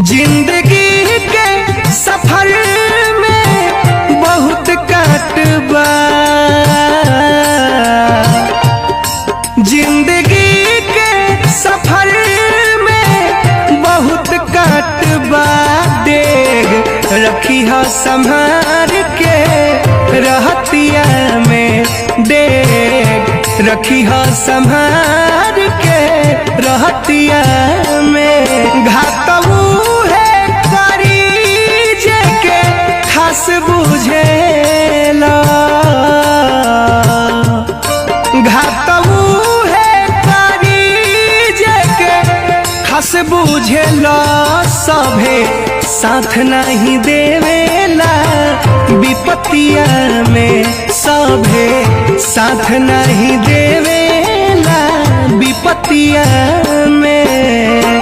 जिंदगी के सफर में बहुत काटबा, जिंदगी के सफर में बहुत काटबा। डेग रखी हो संभार के रहतिया में, डेग रखी हो संभार के रहतिया में। घातऊ है करी जे के खास बुझेला, घातऊ है करी जे के खास बुझेला। सभे साथ नहीं देवेला विपत्तिया में, सभे साथ नहीं देवेला विपत्तिया में।